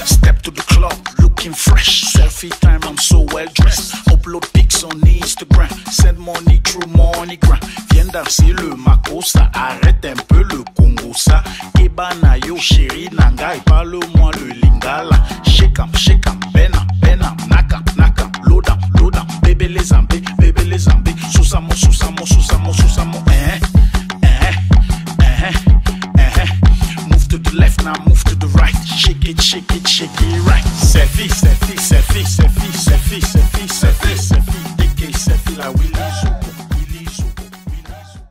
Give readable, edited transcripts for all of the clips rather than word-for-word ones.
Step to the club, looking fresh. Selfie time, I'm so well dressed. Upload pics on Instagram, send money through MoneyGram. Viens danser le makosa, arrête un peu le Congo ça. Ebana yo chéri nanga, parle-moi le lingala. Shake 'em, bena, bena, naka, naka, load 'em, bébé les zambés, Susamo, susamo, Move to the left now, move to the right. Shake it right. Selfie, selfie, selfie, selfie, selfie, selfie, selfie, selfie. DK, selfie la Willy Zogo, Willy Zogo.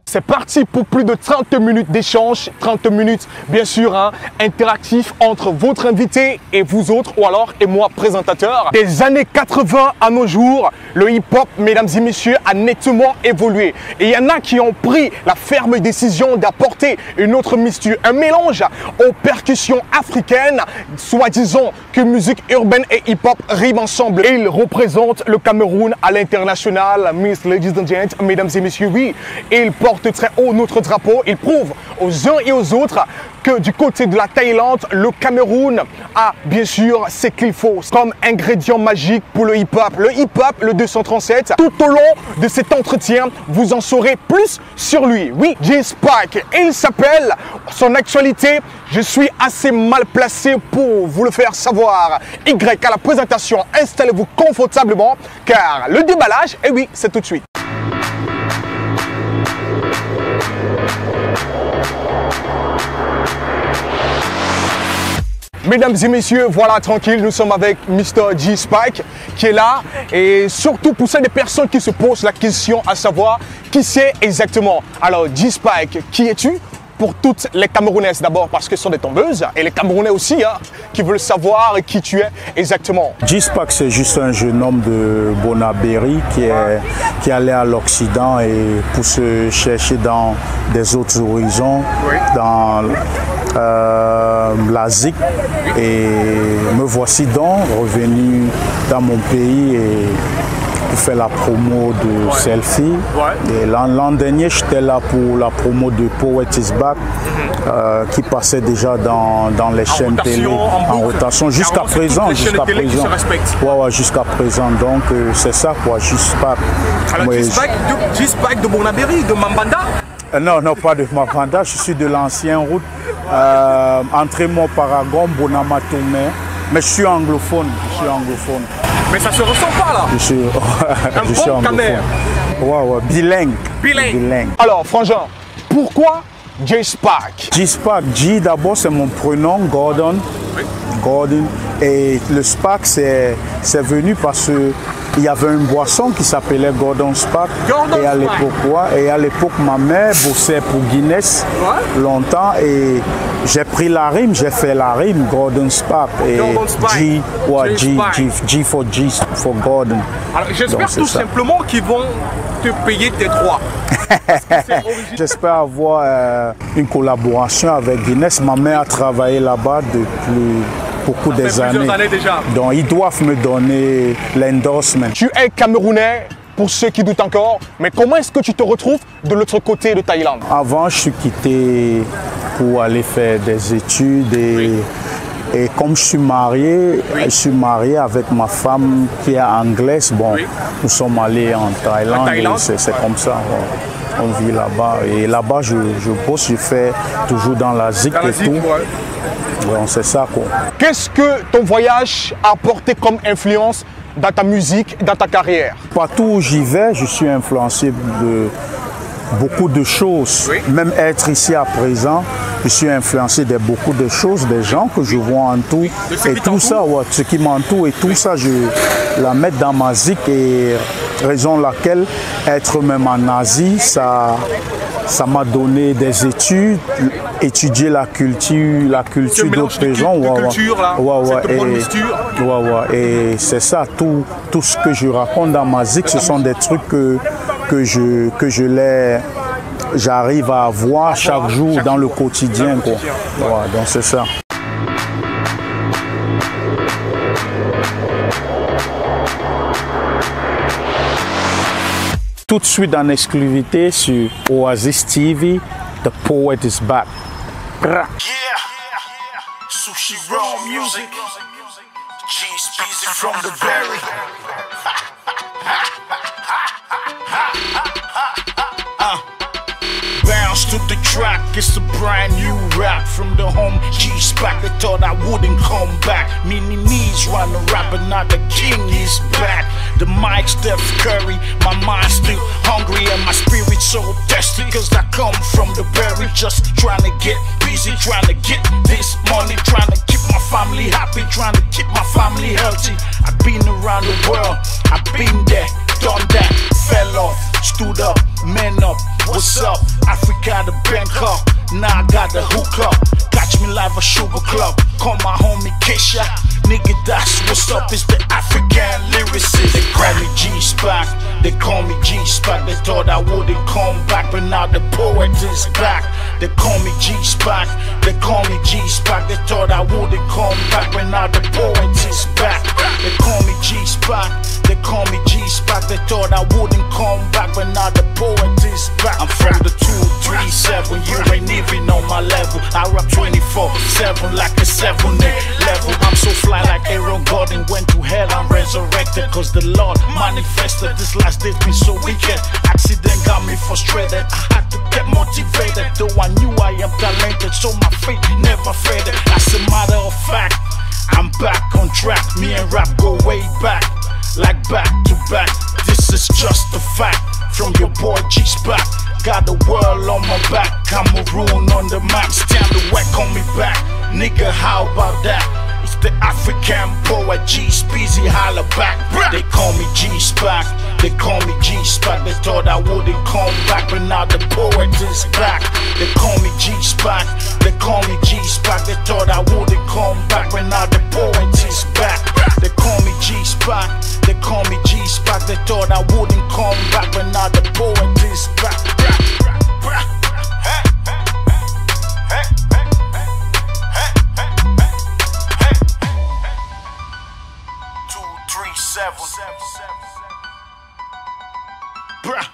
C'est parti pour plus de 30 minutes d'échange, 30 minutes bien sûr hein, interactif entre votre invité et vous autres ou alors et moi présentateur. Des années 80 à nos jours, le hip-hop, mesdames et messieurs, a nettement évolué. Et il y en a qui ont pris la ferme décision d'apporter une autre mixture, un mélange aux percussions africaines, soi-disant que musique urbaine et hip-hop riment ensemble. Et ils représentent le Cameroun à l'international, Miss Ladies and Gents, mesdames et messieurs, oui. Et ils portent très haut notre drapeau. Il prouve aux uns et aux autres que du côté de la Thaïlande, le Cameroun a bien sûr ce qu'il faut comme ingrédient magique pour le hip-hop. Le hip-hop, le 237. Tout au long de cet entretien, vous en saurez plus sur lui. Oui, J-Spike. Et il s'appelle, son actualité, je suis assez mal placé pour vous le faire savoir. Y à la présentation, installez-vous confortablement car le déballage, eh oui, c'est tout de suite. Mesdames et messieurs, voilà, tranquille, nous sommes avec Mr. J-Spike qui est là. Et surtout pour celles des personnes qui se posent la question à savoir qui c'est exactement. Alors J-Spike, qui es-tu? Pour toutes les Camerounaises d'abord parce que ce sont des tombeuses et les Camerounais aussi hein, qui veulent savoir qui tu es exactement. J-Spike, c'est juste un jeune homme de Bonabéry qui est allé à l'Occident et pour se chercher dans des autres horizons, oui. Dans l'Asie. Et me voici donc revenu dans mon pays et pour faire la promo de Selfie. Ouais. Et l'an dernier, j'étais là pour la promo de Poet is Back, qui passait déjà dans les chaînes télé en rotation jusqu'à présent. Jusqu'à présent. Ouais, jusqu'à présent. Donc c'est ça quoi, J-Spike. Alors J-Spike de Bonabéry, de Mambanda? Non, non, pas de Mambanda, je suis de l'ancienne route. Entrée-moi Paragon, Bonamatoumé. Mais je suis anglophone, Mais ça se ressent pas là. Je suis bon camère. Ouais, bilingue. Alors, Frangin, pourquoi J-Spike? J-Spike, J d'abord c'est mon prénom, Gordon. Oui. Gordon. Et le Spike c'est venu parce qu'il y avait une boisson qui s'appelait Gordon Spike. Et à l'époque, ma mère bossait pour Guinness longtemps et j'ai pris la rime, j'ai fait la rime, Gordon Spike. Et G for Gordon. Alors j'espère tout simplement qu'ils vont te payer tes droits. J'espère avoir une collaboration avec Guinness. Ma mère a travaillé là-bas depuis beaucoup des années. Déjà. Donc ils doivent me donner l'endorsement. Tu es Camerounais, pour ceux qui doutent encore, mais comment est-ce que tu te retrouves de l'autre côté de Thaïlande? Avant, je suis quitté pour aller faire des études et comme je suis marié avec ma femme qui est anglaise. Bon, nous sommes allés en Thaïlande. C'est comme ça. On vit là-bas. Et là-bas, je bosse, je fais toujours dans la zik et tout. Donc c'est ça quoi. Qu'est-ce que ton voyage a apporté comme influence dans ta musique, dans ta carrière? Partout où j'y vais, je suis influencé de beaucoup de choses. Oui. Même être ici à présent, je suis influencé de beaucoup de choses, des gens que je vois en tout. Et tout ça, ouais, ce qui m'entoure et tout ça, je la mets dans ma zik et raison laquelle être même en Asie, ça m'a donné des études, étudier la culture d'autres gens. Et c'est ça, tout ce que je raconte dans ma zik, ce sont des trucs que je l'ai j'arrive à avoir chaque jour dans le quotidien, quoi. Ouais, donc c'est ça. Tout de suite en exclusivité sur Oasis TV, The Poet is Back. Yeah, Sushi Raw music. Cheese busy from the berry. Bounce to the track, it's a brand new rap from the home G's back. They thought I wouldn't come back. Mini me's run the rap, but now the king is back. The mic Steph Curry, my mind still hungry and my spirit so thirsty, cause I come from the berry. Just trying to get busy, trying to get this money, trying to keep my family happy, trying to keep my family healthy. I've been around the world, I've been there, done that, fell off, stood up, man up. What's up? Africa to Bangkok, now I got the hook up. Catch me live at Sugar Club, call my homie Kesha. Nigga, that's what's up, it's the African lyricist. They call me G-Spack, they call me G-Spack. They thought I wouldn't come back, but now the poet is back. They call me G-Spack, they call me G-Spack. They thought I wouldn't come back, but now the poet is back. They call me G-Spack, they call me G-Spack. They thought I wouldn't come back, but now the poet is back. I'm from the 237, you ain't even on my level. I rap 24/7 like a 7-8 level. I'm so fly like Aaron Gordon, went to hell, I'm resurrected, cause the Lord manifested. This last day's been so wicked, accident got me frustrated. I had to get motivated, though I knew I am talented, so my faith never faded. As a matter of fact, I'm back on track. Me and rap go way back, like back to back. This is just a fact, from your boy G-Spack. Got the world on my back, Cameroon on the map. Stand the whack on me back, nigga, how about that? It's the African poet, G-Speezy, holla back. They call me G-Spack, they call me G-Spack. They thought I wouldn't come back, but now the poet is back. They call me G-Spack, they call me G-Spack. They thought I wouldn't come back, but now the poet is back. They call me G-Spack, they call me G-Spack. They thought I wouldn't come back, but now the poet is back. 237. Bruh.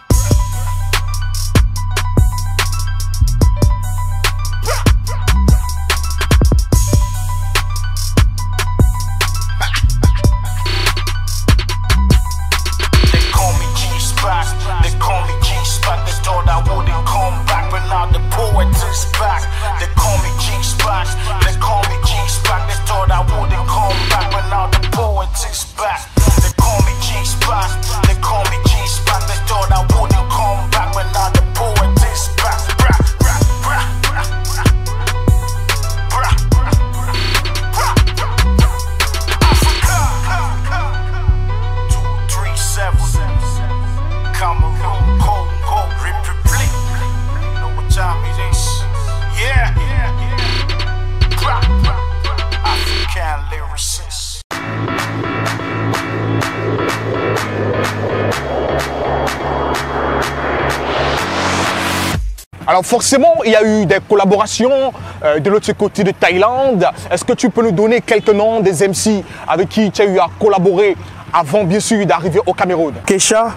Alors forcément, il y a eu des collaborations de l'autre côté de Thaïlande. Est-ce que tu peux nous donner quelques noms des MC avec qui tu as eu à collaborer avant bien sûr d'arriver au Cameroun? Kesha,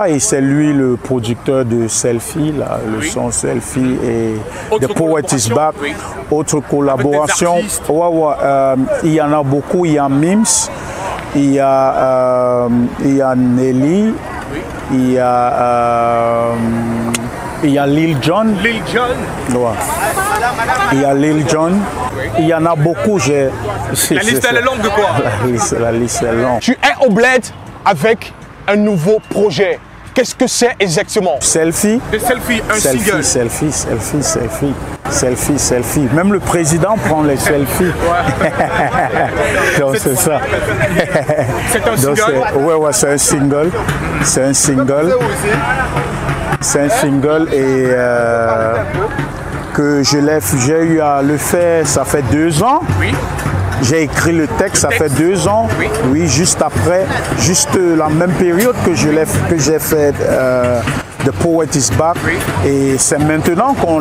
et c'est lui le producteur de Selfie, là, le son Selfie et The Poet is Back. Oui. Autre collaboration, il y en a beaucoup, il y a Mims, il y a Nelly, oui. Il y a Lil Jon. Lil Jon. Ouais. Il y a Lil Jon. Oui. Il y en a beaucoup. La liste elle est longue de quoi? La liste est longue. Tu es au bled avec un nouveau projet. Qu'est-ce que c'est exactement? Selfie. De Selfie, un single. Selfie. Même le président prend les selfies. Donc c'est ça. C'est un single? Ouais, c'est un single. C'est un single. C'est un single et que j'ai eu à le faire, ça fait 2 ans. Oui. J'ai écrit le texte, ça fait 2 ans. Oui. Oui, juste après, juste la même période que j'ai fait The Poet is Back. Et c'est maintenant qu'on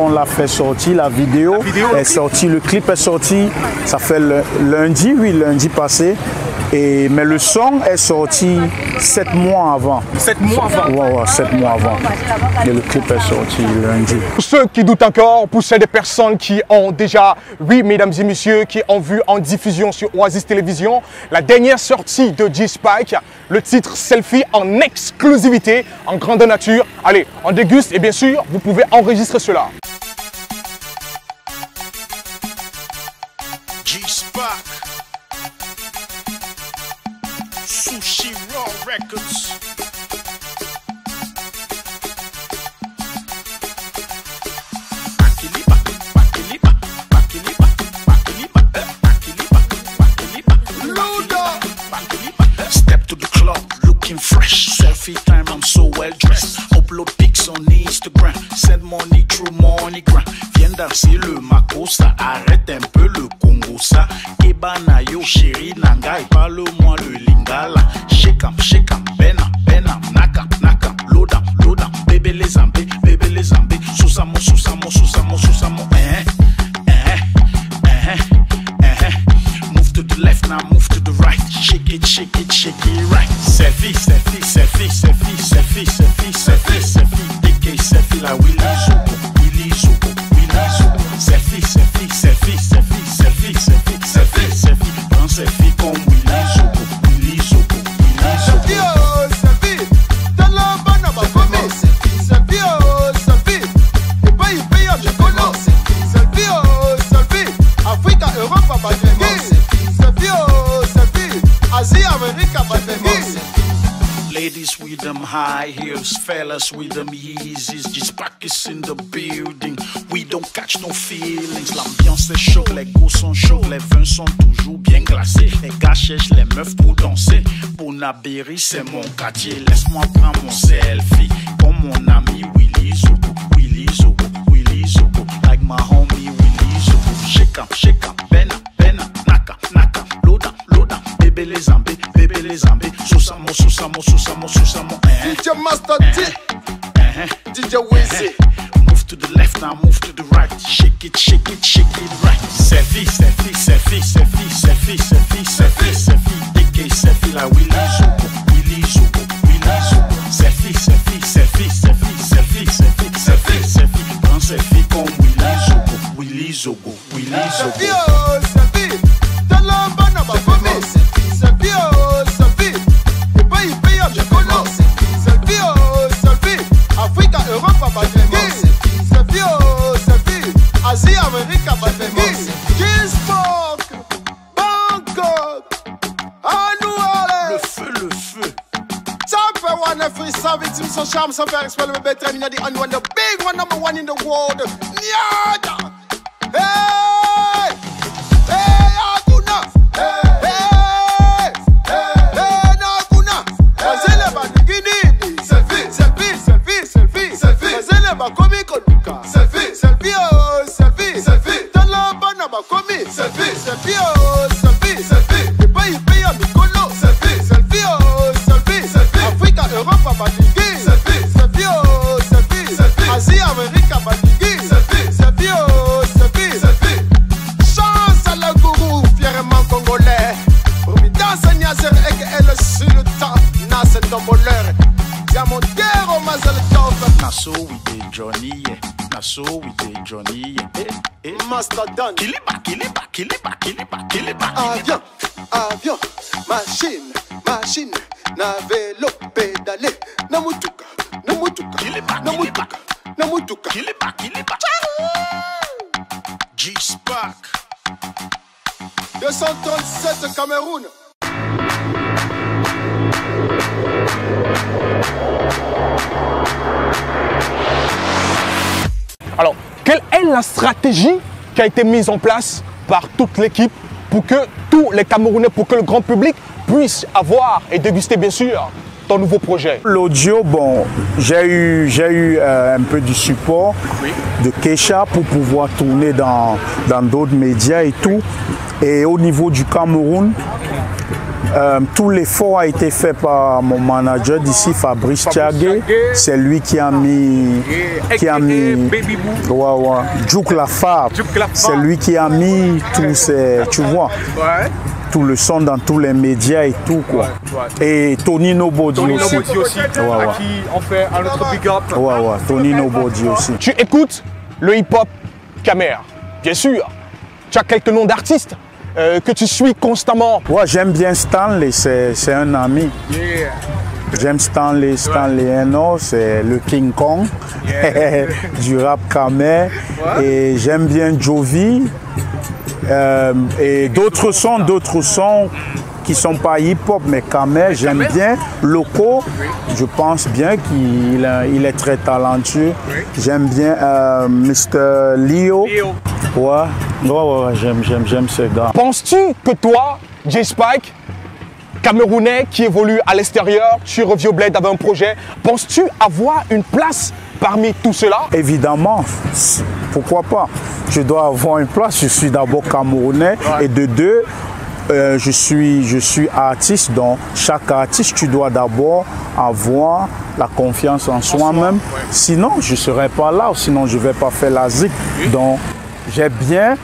l'a fait sortir, la vidéo est sortie, le clip est sorti, ça fait lundi passé. Mais le son est sorti 7 mois avant. 7 mois avant? Ouais, 7 mois avant. Et le clip est sorti lundi. Pour ceux qui doutent encore, pour celles des personnes qui ont déjà, oui, mesdames et messieurs, qui ont vu en diffusion sur Oasis Télévision, la dernière sortie de G-Spike, le titre Selfie en exclusivité, en grande nature. Allez, on déguste et bien sûr, vous pouvez enregistrer cela. G-Spike, Sushi Raw Records. Step to the club, looking fresh. Selfie time, I'm so well dressed. Upload pics on Instagram, send money through MoneyGram. Viens danser le Makossa, arrête un peu le Congo ça. Ebana yo chéri nangai, parle-moi le Lingala. Shake 'em, bena, naka, load 'em, bébé les zambé, Susamo, Move to the left now, move to the right. Shake it right. Selfie. DK selfie la Willy Zogo. Selfie. Prends selfie comme Willy Zogo. Selfie, oh, selfie. T'as la bonne à ma famille. Selfie, oh, selfie. Et pas y payer à Chocolo. Selfie, oh, selfie. Afrique, Europe, à Bademi. Selfie, oh, selfie. Asie, Amérique, à Bademi. Ladies with them high heels, fellas with them Yeezys. G-Spike is in the building, we don't catch no feelings. L'ambiance est chaude, les goûts sont chauds, les vins sont toujours bien glacés. Les gars cherchent les meufs pour danser. Bonabéry, c'est mon quartier, laisse-moi prendre mon selfie. Comme mon ami Willy Zogo. Like my homie Willy Zogo. Shake 'em, bena, naka, load 'em, bébé les zambé. Susamo. DJ Master D, DJ Wizzy. Move to the left now, move to the right. Shake it right. Selfie. DK selfie la Willy Zogo. Selfie. Prends selfie comme Willy Zogo. Selfie, oh, selfie. T'as la bonne à ma famille. Selfie, oh, selfie. Et pas y payer à Chocolo. Selfie, oh, selfie. Afrique, Europe, à Bademi. Selfie, oh, selfie. Asie, Amérique, à Bademi. G-Spike, Bangkok, Anouale. Le feu. Top for one every savage, him so charm, so very swell, we better than the one, the big one, number one in the world. Nyada! Hey! Aguna! Hey! Aguna! Azele ba digini! Selfie! Azele ba komi koduka! Selfie, oh, selfie! Tala bana ba komi! Selfie, oh, selfie! Eba ipe ya mikolo! Selfie, oh, selfie! Africa, Europe, Badigi! Selfie, oh, selfie! Asie, Amérique, Badigi! Selfie, oh, selfie! Chance à la gourou, fièrement congolais! Providence, Niazer, et elle sur le temps, Nas et Tomboleur! Diamantero, Mazel Tov! Naso with the Johnny. Master Dan! Kiliba. Avion, machine, na vélo, pédalé, na mutuka. Kiliba. G-Spike. 237 Cameroun. Alors, quelle est la stratégie qui a été mise en place par toute l'équipe pour que tous les Camerounais, pour que le grand public puisse avoir et déguster bien sûr ton nouveau projet? L'audio, bon, j'ai eu un peu du support de Kesha pour pouvoir tourner dans d'autres médias et tout. Et au niveau du Cameroun, Tout l'effort a été fait par mon manager d'ici, Fabrice Thiagué. C'est lui qui a mis... Baby Boo. Ouais. Juke La Fab. C'est lui qui a mis tous ces... Tu vois, tout le son dans tous les médias et tout, quoi. Et Tony Nobody aussi. À qui on fait un autre big up. Tony Nobody aussi. Tu écoutes le hip-hop Kamer, bien sûr. Tu as quelques noms d'artistes que tu suis constamment. Ouais, j'aime bien Stanley, c'est un ami. J'aime Stanley Eno, c'est le King Kong du rap Kamer. Et j'aime bien Jovi. Et d'autres sons qui sont pas hip-hop, mais Kamer, j'aime bien. Loco, je pense bien qu'il est très talentueux. J'aime bien Mr. Leo. Ouais, j'aime ce gars. Penses-tu que toi, J-Spike, Camerounais qui évolue à l'extérieur, tu reviens au bled avec un projet, penses-tu avoir une place parmi tout cela? Évidemment, pourquoi pas? Je dois avoir une place, je suis d'abord Camerounais et de deux, je suis artiste, donc chaque artiste, tu dois d'abord avoir la confiance en soi-même, sinon je ne serais pas là, sinon je ne vais pas faire la zik. Donc j'ai bien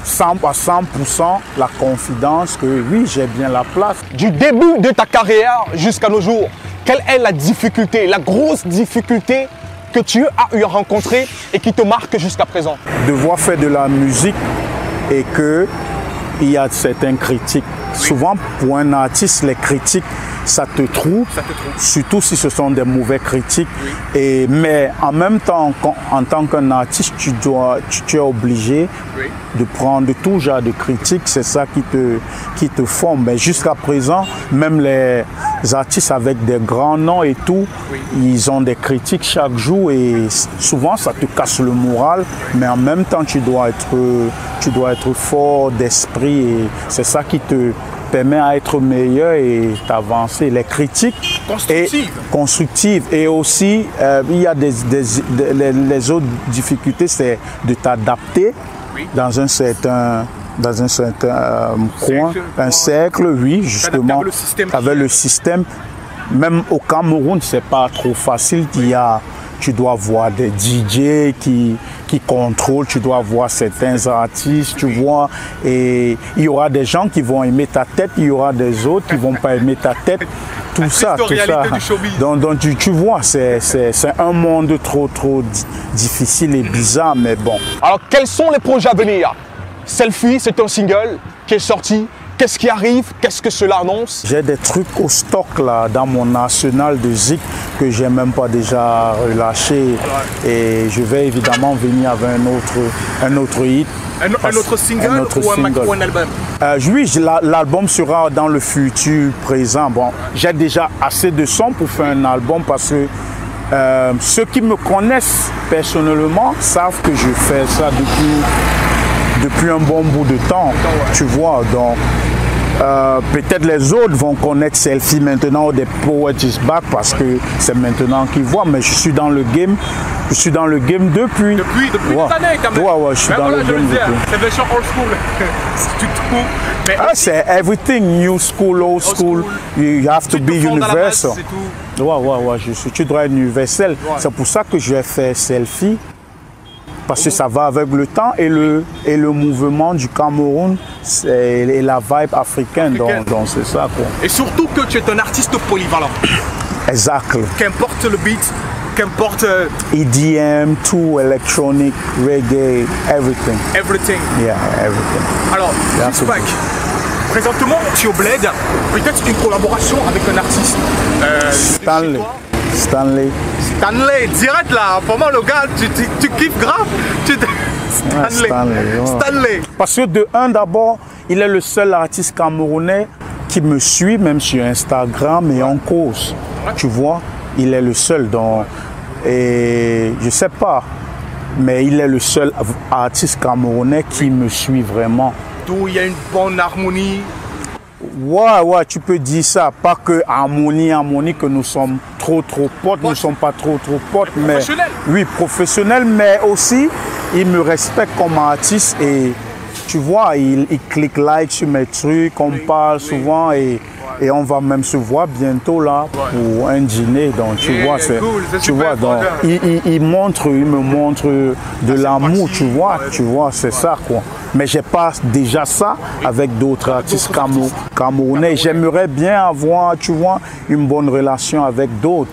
100% la confidence que oui, j'ai bien la place. Du début de ta carrière jusqu'à nos jours, quelle est la difficulté, la grosse difficulté que tu as eu à rencontrer et qui te marque jusqu'à présent? Devoir faire de la musique et qu'il y a certaines critiques. Souvent, pour un artiste, les critiques, ça te trouve, surtout si ce sont des mauvais critiques. Mais en même temps, en tant qu'un artiste, tu es obligé de prendre tout genre de critiques. C'est ça qui te forme. Mais jusqu'à présent, même les artistes avec des grands noms et tout, ils ont des critiques chaque jour et souvent ça te casse le moral. Mais en même temps, tu dois être fort d'esprit et c'est ça qui te permet à être meilleur et d'avancer. Les critiques constructives. Et aussi, il y a les autres difficultés, c'est de t'adapter dans un certain coin, un cercle, oui, justement, avec le système. Même au Cameroun, c'est pas trop facile. Tu dois voir des DJ qui contrôlent, tu dois voir certains artistes, tu vois, et il y aura des gens qui vont aimer ta tête, il y aura des autres qui vont pas aimer ta tête, tout ça. Donc tu vois, c'est un monde trop difficile et bizarre, mais bon. Alors, quels sont les projets à venir? Selfie, c'est un single qui est sorti. Qu'est-ce qui arrive? Qu'est-ce que cela annonce? J'ai des trucs au stock là dans mon arsenal de zik que j'ai même pas déjà relâché et je vais évidemment venir avec un autre hit. Un autre single ou un album? Oui, l'album sera dans le futur présent. Bon, j'ai déjà assez de sons pour faire un album parce que ceux qui me connaissent personnellement savent que je fais ça depuis un bon bout de temps, tu vois. Donc, peut-être les autres vont connaître Selfie maintenant des Poet is Back parce que c'est maintenant qu'ils voient, mais je suis dans le game. Je suis dans le game depuis des années quand même. Ouais, je suis dans le game depuis. C'est version old school. C'est everything, new school, old school. You have to be universal. Tu dois être universel. C'est pour ça que je vais faire Selfie. Parce que ça va avec le temps et le mouvement du Cameroun et la vibe africaine, donc c'est ça quoi. Et surtout que tu es un artiste polyvalent. Exact. Qu'importe le beat, qu'importe... EDM, tout, electronic, reggae, everything. Everything. Yeah, everything. Alors, J-Spike, présentement tu es au bled, peut-être une collaboration avec un artiste. Stanley, direct là, pour moi le gars, tu kiffes grave. Stanley. Parce que de un d'abord, il est le seul artiste camerounais qui me suit, même sur Instagram et en cause. Tu vois, il est le seul. Donc, et je sais pas, mais il est le seul artiste camerounais qui me suit vraiment. D'où il y a une bonne harmonie. Ouais, tu peux dire ça. Pas que harmonie, que nous sommes trop potes, nous ne sommes pas trop potes. Mais oui, professionnel, mais aussi, il me respecte comme artiste et tu vois, il clique like sur mes trucs, on parle souvent et Et on va même se voir bientôt là pour un dîner. Donc tu vois, donc il me montre de l'amour, tu vois, c'est ça quoi. Mais j'ai pas déjà ça avec d'autres artistes camerounais. J'aimerais bien avoir, tu vois, une bonne relation avec d'autres.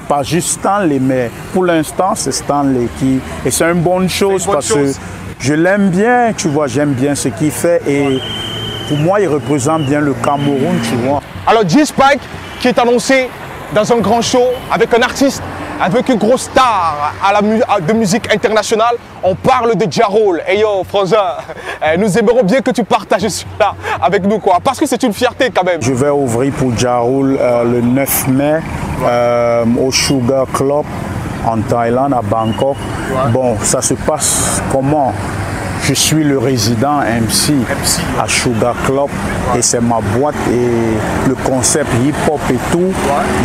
Pas juste Stanley, mais pour l'instant, c'est Stanley qui... Et c'est une bonne chose parce que je l'aime bien, tu vois, j'aime bien ce qu'il fait. Et pour moi, il représente bien le Cameroun, tu vois. Alors, J-Spike qui est annoncé dans un grand show avec un artiste, avec une grosse star de musique internationale, on parle de Ja Rule. Hey yo, Frangin, nous aimerions bien que tu partages cela avec nous, quoi, parce que c'est une fierté quand même. Je vais ouvrir pour Ja Rule le 9 mai au Sugar Club en Thaïlande, à Bangkok. Bon, ça se passe comment? Je suis le résident MC à Sugar Club et c'est ma boîte et le concept hip-hop et tout,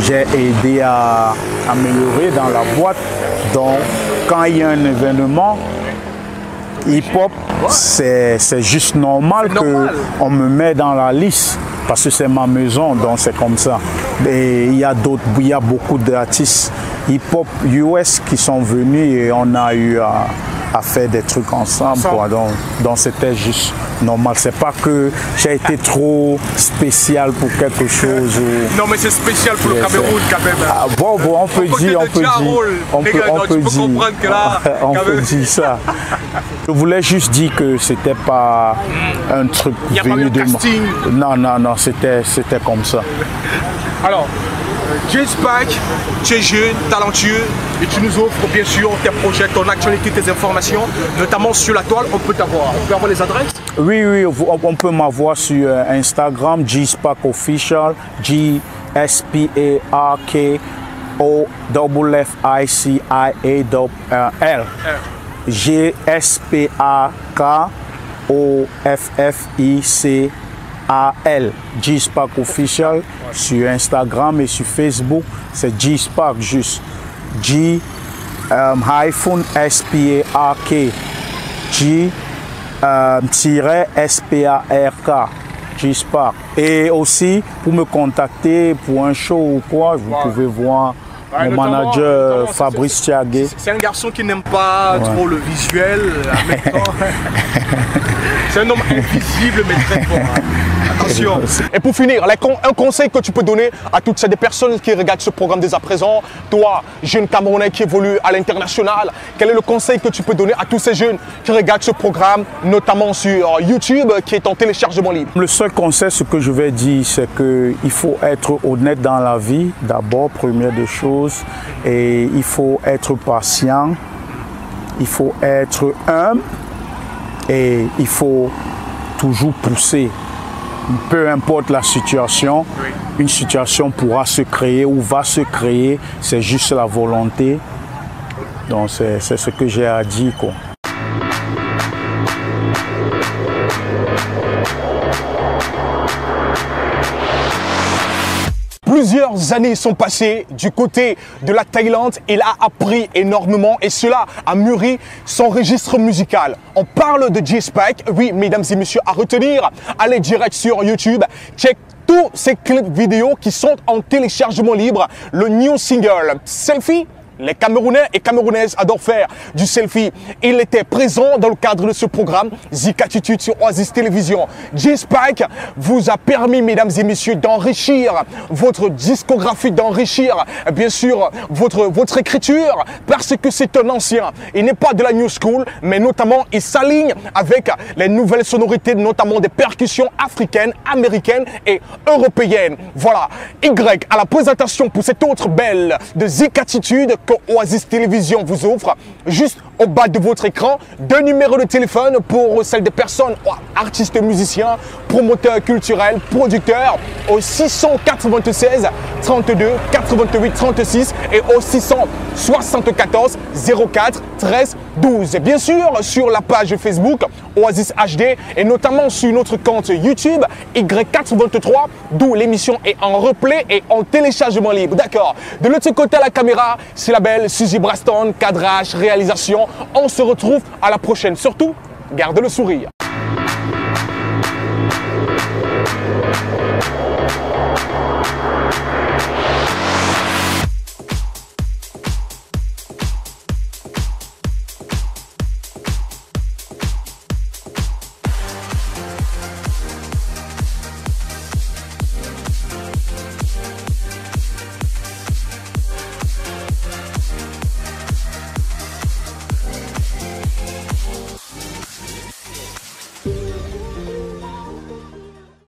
j'ai aidé à améliorer dans la boîte. Donc quand il y a un événement hip-hop, c'est juste normal qu'on me met dans la liste parce que c'est ma maison, donc c'est comme ça. Et il y a beaucoup d'artistes hip-hop US qui sont venus et on a eu à faire des trucs ensemble. Quoi. Donc c'était juste normal. C'est pas que j'ai été trop spécial pour quelque chose. Non mais c'est spécial pour le Cameroun quand même. Ah, bon, on peut dire ça. Je voulais juste dire que c'était pas un truc venu de moi. Non, c'était comme ça. Alors, J-Spike, tu es jeune, talentueux et tu nous offres bien sûr tes projets, ton actualité, tes informations, notamment sur la toile, on peut t'avoir. On peut avoir les adresses? Oui, on peut m'avoir sur Instagram, J-Spike Official, JSPAKOFFICIAL. GSPAKOFFICAL, J-Spike Official sur Instagram et sur Facebook, c'est J-Spike juste. G-SPAK, G-SPARK, J-Spike. Et aussi, pour me contacter pour un show ou quoi, vous pouvez voir mon manager Fabrice Thiagué. C'est un garçon qui n'aime pas trop le visuel. C'est un homme invisible mais très fort. Attention. Et pour finir, un conseil que tu peux donner à toutes ces personnes qui regardent ce programme dès à présent, toi, jeune Camerounais qui évolue à l'international, quel est le conseil que tu peux donner à tous ces jeunes qui regardent ce programme, notamment sur YouTube, qui est en téléchargement libre? Le seul conseil, ce que je vais dire, c'est qu'il faut être honnête dans la vie, d'abord, première des choses, et il faut être patient, il faut être humble, et il faut toujours pousser. Peu importe la situation, une situation pourra se créer ou va se créer, c'est juste la volonté. Donc c'est ce que j'ai à dire, quoi. Plusieurs années sont passées du côté de la Thaïlande. Il a appris énormément et cela a mûri son registre musical. On parle de J-Spike. Oui, mesdames et messieurs, à retenir, allez direct sur YouTube. Check tous ces clips vidéo qui sont en téléchargement libre. Le new single Selfie. Les Camerounais et Camerounaises adorent faire du selfie. Il était présent dans le cadre de ce programme Zik Attitude sur Oasis Télévision. J-Spike vous a permis, mesdames et messieurs, d'enrichir votre discographie, d'enrichir bien sûr votre écriture, parce que c'est un ancien. Il n'est pas de la new school, mais notamment il s'aligne avec les nouvelles sonorités, notamment des percussions africaines, américaines et européennes. Voilà, Y à la présentation pour cette autre belle de Zik Attitude que Oasis Télévision vous offre. Juste au bas de votre écran, 2 numéros de téléphone pour celles des personnes, artistes, musiciens, promoteurs culturels, producteurs, au 696 32 88 36 et au 674 04 13 12. Et bien sûr, sur la page Facebook Oasis HD et notamment sur notre compte YouTube Y423, d'où l'émission est en replay et en téléchargement libre. D'accord. De l'autre côté à la caméra, c'est la belle Suzy Braston, cadrage, réalisation. On se retrouve à la prochaine. Surtout, garde le sourire.